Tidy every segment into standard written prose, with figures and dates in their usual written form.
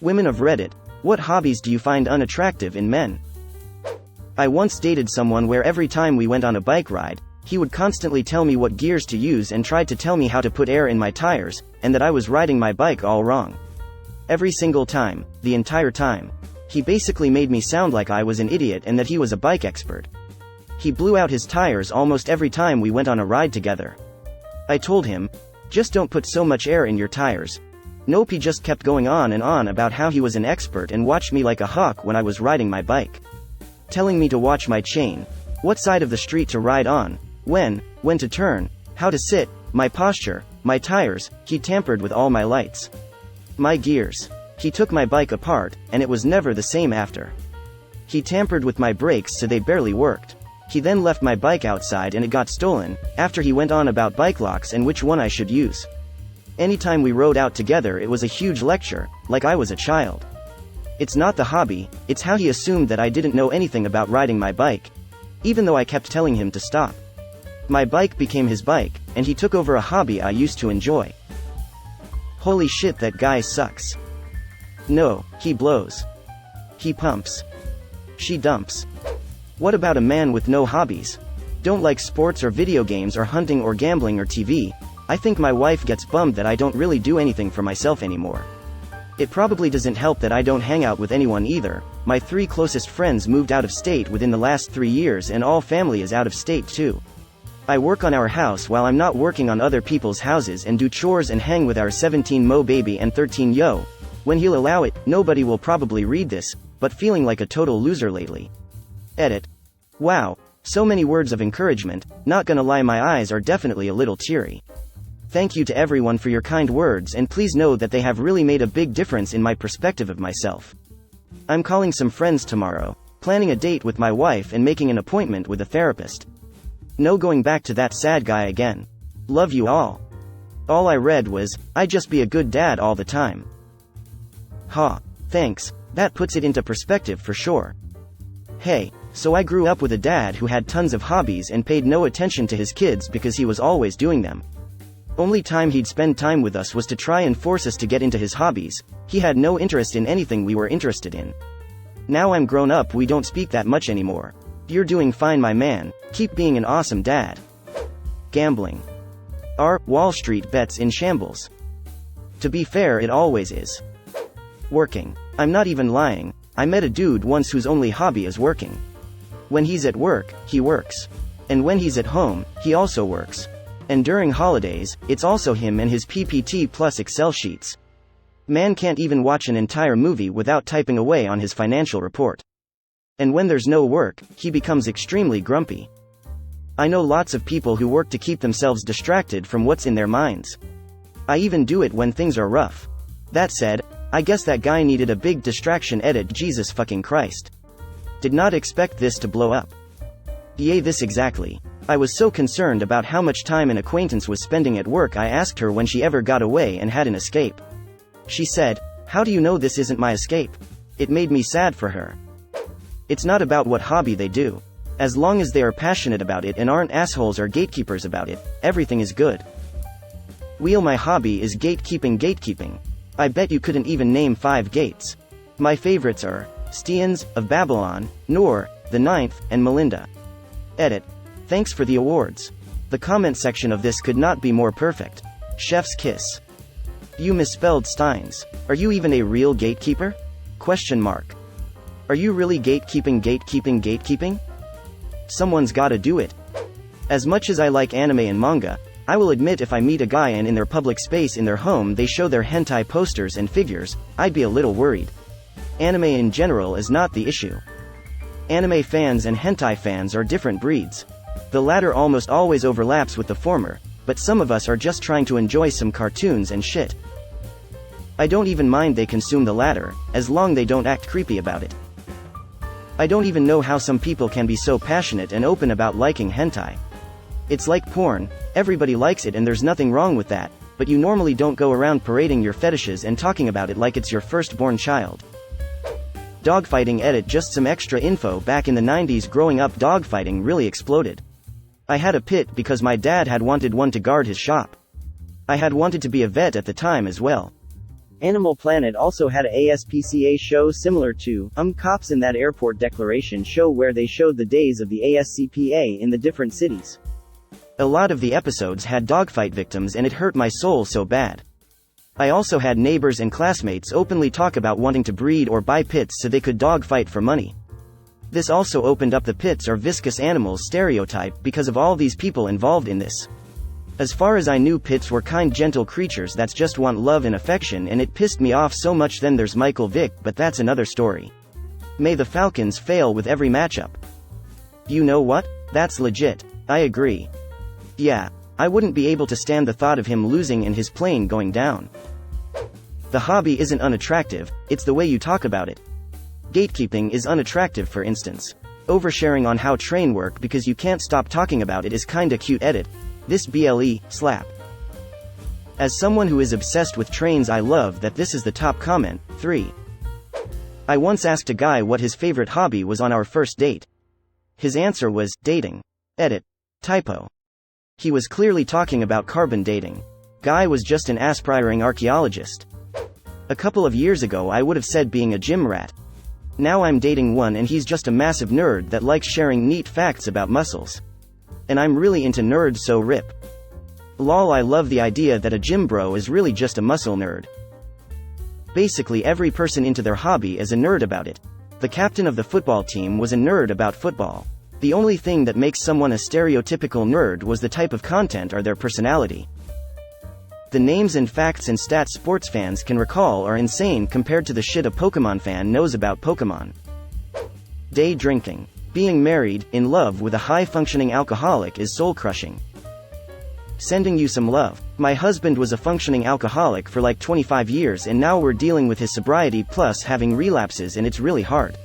Women of Reddit, what hobbies do you find unattractive in men? I once dated someone where every time we went on a bike ride, he would constantly tell me what gears to use and tried to tell me how to put air in my tires, and that I was riding my bike all wrong. Every single time, the entire time. He basically made me sound like I was an idiot and that he was a bike expert. He blew out his tires almost every time we went on a ride together. I told him, just don't put so much air in your tires. Nope, he just kept going on and on about how he was an expert and watched me like a hawk when I was riding my bike. Telling me to watch my chain, what side of the street to ride on, when to turn, how to sit, my posture, my tires. He tampered with all my lights. My gears. He took my bike apart, and it was never the same after. He tampered with my brakes so they barely worked. He then left my bike outside and it got stolen, after he went on about bike locks and which one I should use. Anytime we rode out together it was a huge lecture, like I was a child. It's not the hobby, it's how he assumed that I didn't know anything about riding my bike. Even though I kept telling him to stop. My bike became his bike, and he took over a hobby I used to enjoy. Holy shit, that guy sucks. No, he blows. He pumps. She dumps. What about a man with no hobbies? Don't like sports or video games or hunting or gambling or TV. I think my wife gets bummed that I don't really do anything for myself anymore. It probably doesn't help that I don't hang out with anyone either. My 3 closest friends moved out of state within the last 3 years and all family is out of state too. I work on our house while I'm not working on other people's houses and do chores and hang with our 17-mo baby and 13-yo. When he'll allow it. Nobody will probably read this, but feeling like a total loser lately. Edit. Wow, so many words of encouragement. Not gonna lie, my eyes are definitely a little teary. Thank you to everyone for your kind words, and please know that they have really made a big difference in my perspective of myself. I'm calling some friends tomorrow, planning a date with my wife and making an appointment with a therapist. No going back to that sad guy again. Love you all. All I read was, I just be a good dad all the time. Ha, thanks, that puts it into perspective for sure. Hey, so I grew up with a dad who had tons of hobbies and paid no attention to his kids because he was always doing them. Only time he'd spend time with us was to try and force us to get into his hobbies. He had no interest in anything we were interested in. Now I'm grown up, we don't speak that much anymore. You're doing fine, my man. Keep being an awesome dad. Gambling. Are Wall Street bets in shambles? To be fair, it always is. Working. I'm not even lying. I met a dude once whose only hobby is working. When he's at work, he works. And when he's at home, he also works. And during holidays, it's also him and his PPT plus Excel sheets. Man can't even watch an entire movie without typing away on his financial report. And when there's no work, he becomes extremely grumpy. I know lots of people who work to keep themselves distracted from what's in their minds. I even do it when things are rough. That said, I guess that guy needed a big distraction. Edit. Jesus fucking Christ. Did not expect this to blow up. Yay, this exactly. I was so concerned about how much time an acquaintance was spending at work, I asked her when she ever got away and had an escape. She said, "How do you know this isn't my escape?" It made me sad for her. It's not about what hobby they do. As long as they are passionate about it and aren't assholes or gatekeepers about it, everything is good. Wheel, my hobby is gatekeeping. I bet you couldn't even name 5 gates. My favorites are Stians, of Babylon, Noor, the Ninth, and Melinda. Edit. Thanks for the awards. The comment section of this could not be more perfect. Chef's kiss. You misspelled Steins. Are you even a real gatekeeper? Question mark. Are you really gatekeeping? Someone's gotta do it. As much as I like anime and manga, I will admit if I meet a guy and in their public space in their home they show their hentai posters and figures, I'd be a little worried. Anime in general is not the issue. Anime fans and hentai fans are different breeds. The latter almost always overlaps with the former, but some of us are just trying to enjoy some cartoons and shit. I don't even mind they consume the latter, as long they don't act creepy about it. I don't even know how some people can be so passionate and open about liking hentai. It's like porn, everybody likes it and there's nothing wrong with that, but you normally don't go around parading your fetishes and talking about it like it's your firstborn child. Dogfighting. Edit. Just some extra info. Back in the 90s growing up, dogfighting really exploded. I had a pit because my dad had wanted one to guard his shop. I had wanted to be a vet at the time as well. Animal Planet also had a ASPCA show similar to Cops in that Airport Declaration show where they showed the days of the ASCPA in the different cities. A lot of the episodes had dogfight victims and it hurt my soul so bad. I also had neighbors and classmates openly talk about wanting to breed or buy pits so they could dogfight for money. This also opened up the pits or viscous animals stereotype because of all these people involved in this. As far as I knew, pits were kind, gentle creatures that just want love and affection, and it pissed me off so much. Then there's Michael Vick, but that's another story. May the Falcons fail with every matchup. You know what? That's legit. I agree. Yeah, I wouldn't be able to stand the thought of him losing and his plane going down. The hobby isn't unattractive, it's the way you talk about it. Gatekeeping is unattractive, for instance. Oversharing on how train work because you can't stop talking about it is kinda cute. Edit. This BLE, slap. As someone who is obsessed with trains, I love that this is the top comment. 3. I once asked a guy what his favorite hobby was on our first date. His answer was, dating. Edit. Typo. He was clearly talking about carbon dating. Guy was just an aspiring archaeologist. A couple of years ago I would have said being a gym rat. Now I'm dating one and he's just a massive nerd that likes sharing neat facts about muscles. And I'm really into nerds, so rip. Lol, I love the idea that a gym bro is really just a muscle nerd. Basically every person into their hobby is a nerd about it. The captain of the football team was a nerd about football. The only thing that makes someone a stereotypical nerd was the type of content or their personality. The names and facts and stats sports fans can recall are insane compared to the shit a Pokemon fan knows about Pokemon. Day drinking. Being married, in love with a high-functioning alcoholic is soul-crushing. Sending you some love. My husband was a functioning alcoholic for like 25 years and now we're dealing with his sobriety plus having relapses, and it's really hard.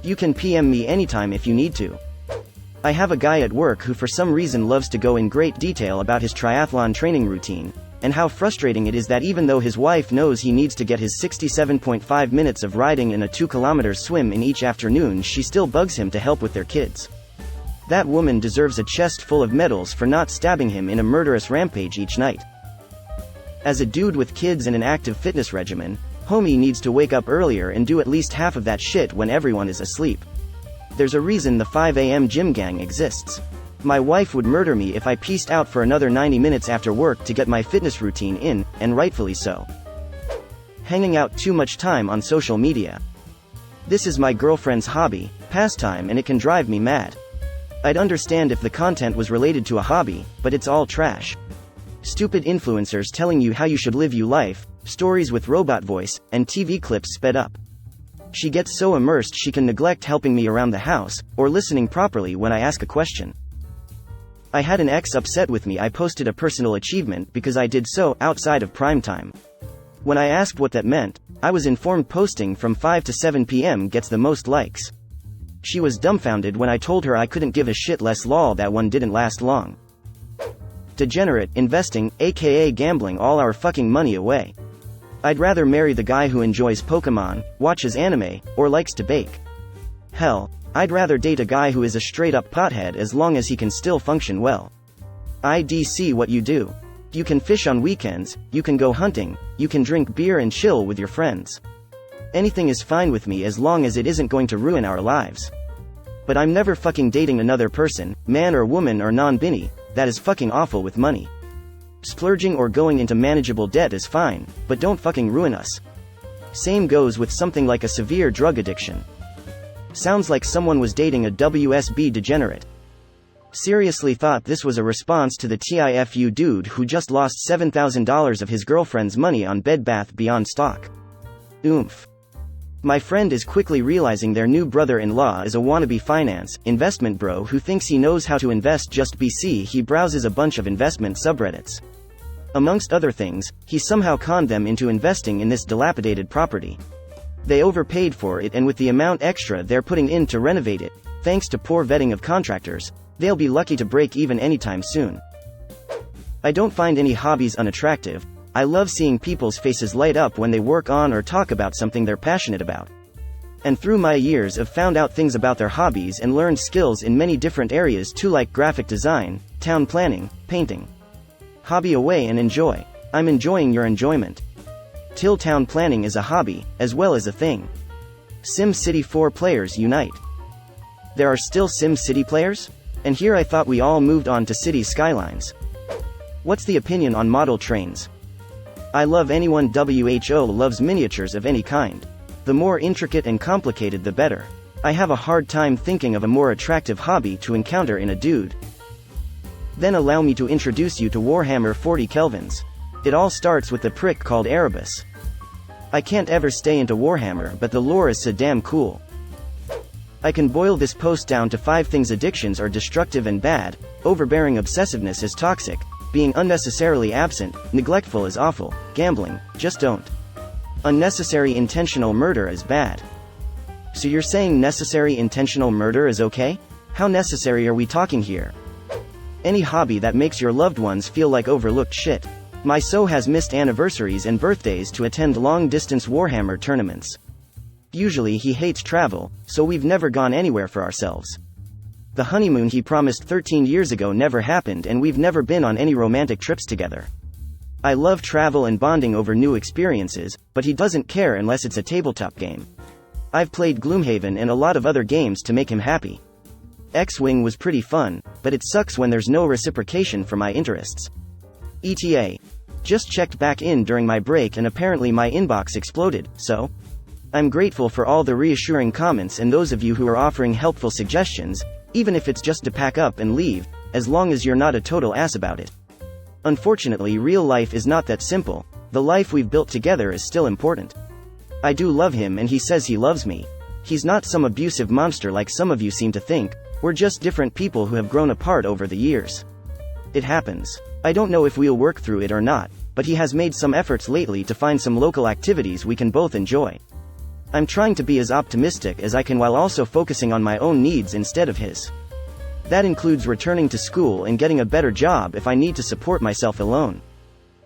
You can PM me anytime if you need to. I have a guy at work who for some reason loves to go in great detail about his triathlon training routine, and how frustrating it is that even though his wife knows he needs to get his 67.5 minutes of riding and a 2-kilometer swim in each afternoon, she still bugs him to help with their kids. That woman deserves a chest full of medals for not stabbing him in a murderous rampage each night. As a dude with kids and an active fitness regimen, homie needs to wake up earlier and do at least half of that shit when everyone is asleep. There's a reason the 5 a.m. gym gang exists. My wife would murder me if I pieced out for another 90 minutes after work to get my fitness routine in, and rightfully so. Hanging out too much time on social media. This is my girlfriend's hobby, pastime, and it can drive me mad. I'd understand if the content was related to a hobby, but it's all trash. Stupid influencers telling you how you should live your life, stories with robot voice, and TV clips sped up. She gets so immersed she can neglect helping me around the house, or listening properly when I ask a question. I had an ex upset with me. I posted a personal achievement because I did so outside of prime time. When I asked what that meant, I was informed posting from 5 to 7 p.m. gets the most likes. She was dumbfounded when I told her I couldn't give a shit less. Lol, that one didn't last long. Degenerate, investing, aka gambling all our fucking money away. I'd rather marry the guy who enjoys Pokemon, watches anime, or likes to bake. Hell, I'd rather date a guy who is a straight-up pothead as long as he can still function well. IDC what you do. You can fish on weekends, you can go hunting, you can drink beer and chill with your friends. Anything is fine with me as long as it isn't going to ruin our lives. But I'm never fucking dating another person, man or woman or non-binary, that is fucking awful with money. Splurging or going into manageable debt is fine, but don't fucking ruin us. Same goes with something like a severe drug addiction. Sounds like someone was dating a WSB degenerate. Seriously thought this was a response to the TIFU dude who just lost $7,000 of his girlfriend's money on Bed Bath Beyond stock. Oomph. My friend is quickly realizing their new brother-in-law is a wannabe finance, investment bro who thinks he knows how to invest. Just BC he browses a bunch of investment subreddits. Amongst other things, he somehow conned them into investing in this dilapidated property. They overpaid for it, and with the amount extra they're putting in to renovate it, thanks to poor vetting of contractors, they'll be lucky to break even anytime soon. I don't find any hobbies unattractive. I love seeing people's faces light up when they work on or talk about something they're passionate about. And through my years I've found out things about their hobbies and learned skills in many different areas too, like graphic design, town planning, painting. Hobby away and enjoy. I'm enjoying your enjoyment. Till town planning is a hobby, as well as a thing. Sim City 4 players unite. There are still Sim City players? And here I thought we all moved on to city skylines. What's the opinion on model trains? I love anyone who loves miniatures of any kind. The more intricate and complicated the better. I have a hard time thinking of a more attractive hobby to encounter in a dude. Then allow me to introduce you to Warhammer 40 Kelvins. It all starts with the prick called Erebus. I can't ever stay into Warhammer, but the lore is so damn cool. I can boil this post down to 5 things: addictions are destructive and bad, overbearing obsessiveness is toxic, being unnecessarily absent, neglectful is awful, gambling, just don't. Unnecessary intentional murder is bad. So you're saying necessary intentional murder is okay? How necessary are we talking here? Any hobby that makes your loved ones feel like overlooked shit. My so has missed anniversaries and birthdays to attend long-distance Warhammer tournaments. Usually he hates travel, so we've never gone anywhere for ourselves. The honeymoon he promised 13 years ago never happened, and we've never been on any romantic trips together. I love travel and bonding over new experiences, but he doesn't care unless it's a tabletop game. I've played Gloomhaven and a lot of other games to make him happy. X-Wing was pretty fun, but it sucks when there's no reciprocation for my interests. ETA. Just checked back in during my break and apparently my inbox exploded, so? I'm grateful for all the reassuring comments and those of you who are offering helpful suggestions, even if it's just to pack up and leave, as long as you're not a total ass about it. Unfortunately, real life is not that simple. The life we've built together is still important. I do love him and he says he loves me. He's not some abusive monster like some of you seem to think. We're just different people who have grown apart over the years. It happens. I don't know if we'll work through it or not, but he has made some efforts lately to find some local activities we can both enjoy. I'm trying to be as optimistic as I can while also focusing on my own needs instead of his. That includes returning to school and getting a better job if I need to support myself alone.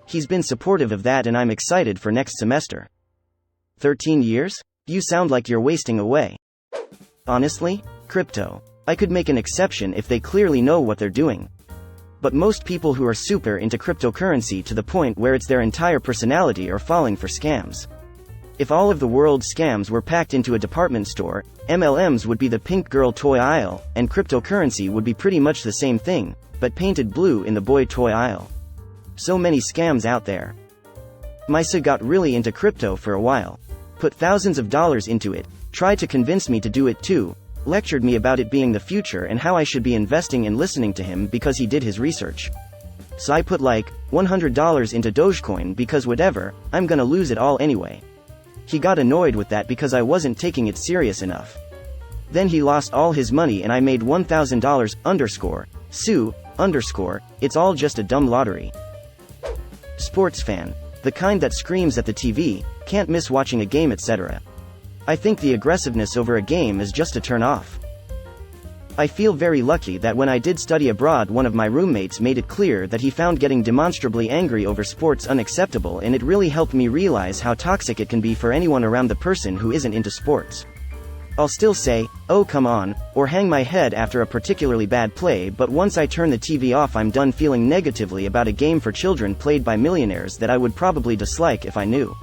He's been supportive of that and I'm excited for next semester. 13 years? You sound like you're wasting away. Honestly? Crypto. I could make an exception if they clearly know what they're doing. But most people who are super into cryptocurrency to the point where it's their entire personality are falling for scams. If all of the world's scams were packed into a department store, MLMs would be the pink girl toy aisle, and cryptocurrency would be pretty much the same thing, but painted blue in the boy toy aisle. So many scams out there. Misa got really into crypto for a while. Put thousands of dollars into it, tried to convince me to do it too, lectured me about it being the future and how I should be investing and listening to him because he did his research. So I put like $100 into Dogecoin because whatever, I'm gonna lose it all anyway. He got annoyed with that because I wasn't taking it serious enough. Then he lost all his money and I made $1,000 Sue, it's all just a dumb lottery. Sports fan. The kind that screams at the TV, can't miss watching a game etc. I think the aggressiveness over a game is just a turn off. I feel very lucky that when I did study abroad one of my roommates made it clear that he found getting demonstrably angry over sports unacceptable, and it really helped me realize how toxic it can be for anyone around the person who isn't into sports. I'll still say, oh come on, or hang my head after a particularly bad play, but once I turn the TV off I'm done feeling negatively about a game for children played by millionaires that I would probably dislike if I knew.